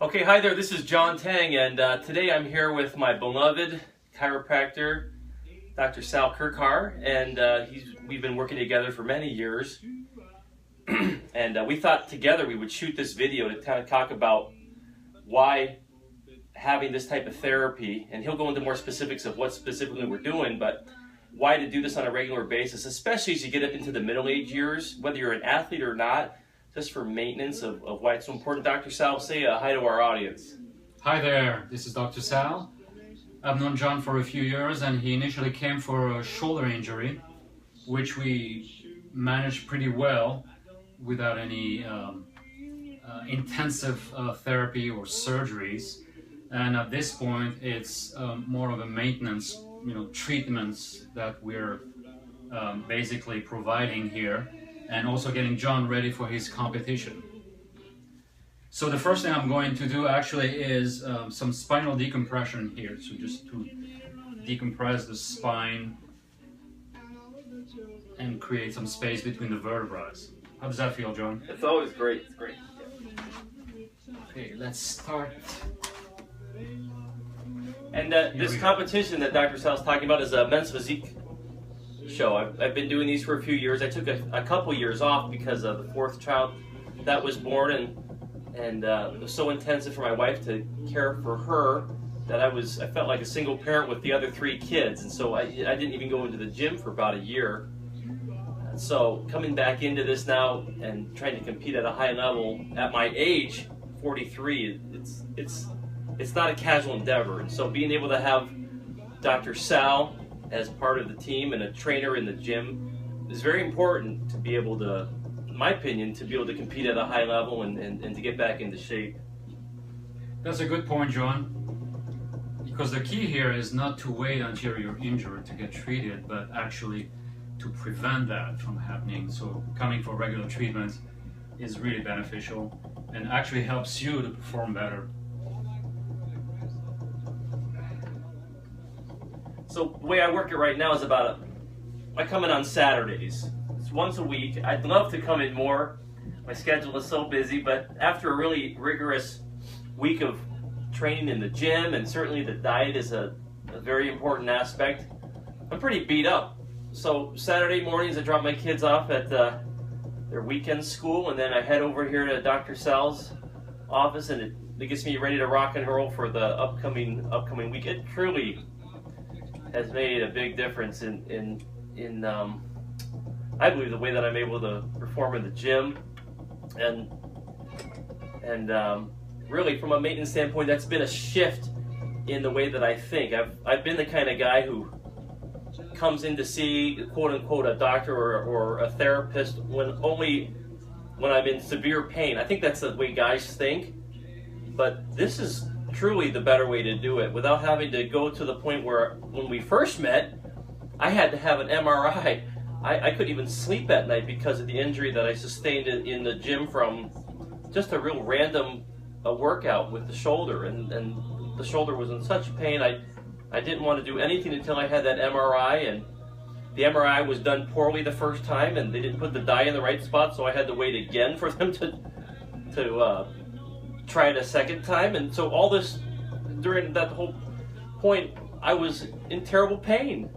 Okay, hi there, this is John Tang, and today I'm here with my beloved chiropractor, Dr. Sal Kirkar, and we've been working together for many years, and we thought together we would shoot this video to kind of talk about why having this type of therapy, and he'll go into more specifics of what specifically we're doing, but why to do this on a regular basis, especially as you get up into the middle-age years, whether you're an athlete or not, just for maintenance of why it's so important. Dr. Sal, say hi to our audience. Hi there, this is Dr. Sal. I've known John for a few years, and he initially came for a shoulder injury, which we managed pretty well without any intensive therapy or surgeries. And at this point, it's more of a maintenance, treatments that we're basically providing here, and also getting John ready for his competition. So the first thing I'm going to do actually is some spinal decompression here. So just to decompress the spine and create some space between the vertebrae. How does that feel, John? It's always great. It's great. Okay, let's start. And this competition that Dr. Sal's talking about is a men's physique show. I've been doing these for a few years. I took a couple years off because of the fourth child that was born, and it was so intensive for my wife to care for her that I felt like a single parent with the other three kids, and so I didn't even go into the gym for about a year. And so coming back into this now and trying to compete at a high level at my age, 43, it's not a casual endeavor. And so being able to have Dr. Sal as part of the team and a trainer in the gym is very important to be able to, in my opinion, to be able to compete at a high level and to get back into shape. That's a good point, John. Because the key here is not to wait until you're injured to get treated, but actually to prevent that from happening. So coming for regular treatment is really beneficial and actually helps you to perform better. So the way I work it right now is I come in on Saturdays. It's once a week. I'd love to come in more. My schedule is so busy, but after a really rigorous week of training in the gym, and certainly the diet is a very important aspect, I'm pretty beat up. So Saturday mornings I drop my kids off at their weekend school, and then I head over here to Dr. Sal's office, and it gets me ready to rock and roll for the upcoming week. It truly has made a big difference in I believe the way that I'm able to perform in the gym, and really from a maintenance standpoint, that's been a shift in the way that I think. I've been the kind of guy who comes in to see quote unquote a doctor or a therapist only when I'm in severe pain. I think that's the way guys think, but this is truly the better way to do it without having to go to the point where when we first met I had to have an MRI. I couldn't even sleep at night because of the injury that I sustained in the gym from just a real random workout with the shoulder, and the shoulder was in such pain I didn't want to do anything until I had that MRI, and the MRI was done poorly the first time and they didn't put the dye in the right spot, so I had to wait again for them to try it a second time. And so all this, during that whole point, I was in terrible pain.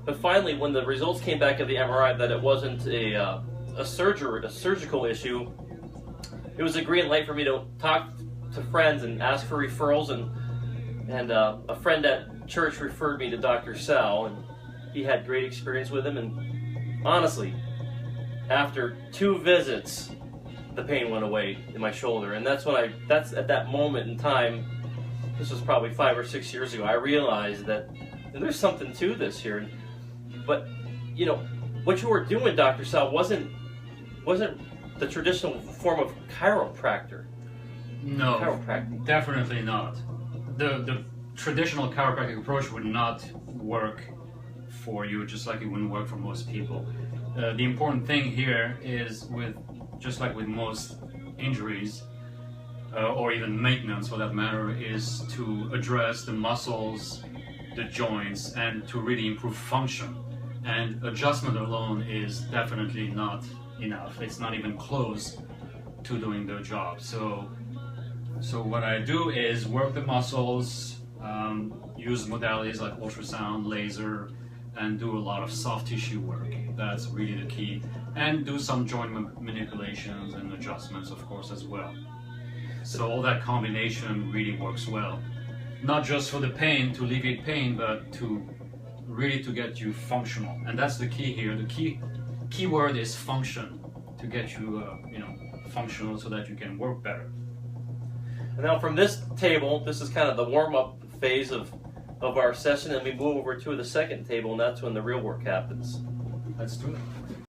But finally, when the results came back of the MRI that it wasn't a surgical issue, it was a green light for me to talk to friends and ask for referrals, and a friend at church referred me to Dr. Sal, and he had great experience with him, and honestly, after 2 visits, the pain went away in my shoulder. And that's at that moment in time, this was probably 5 or 6 years ago, I realized that there's something to this here. But what you were doing, Dr. Sal, wasn't the traditional form of chiropractor. No, definitely not. The traditional chiropractic approach would not work for you, just like it wouldn't work for most people. The important thing here is, just like with most injuries, or even maintenance for that matter, is to address the muscles, the joints, and to really improve function. And adjustment alone is definitely not enough. It's not even close to doing the job. So So what I do is work the muscles, use modalities like ultrasound, laser, and do a lot of soft tissue work. That's really the key. And do some joint manipulations and adjustments, of course, as well. So all that combination really works well. Not just for the pain, to alleviate pain, but to really to get you functional. And that's the key here. The key word is function, to get you, functional so that you can work better. And now from this table, this is kind of the warm-up phase of our session, and we move over to the second table, and that's when the real work happens. Let's do it.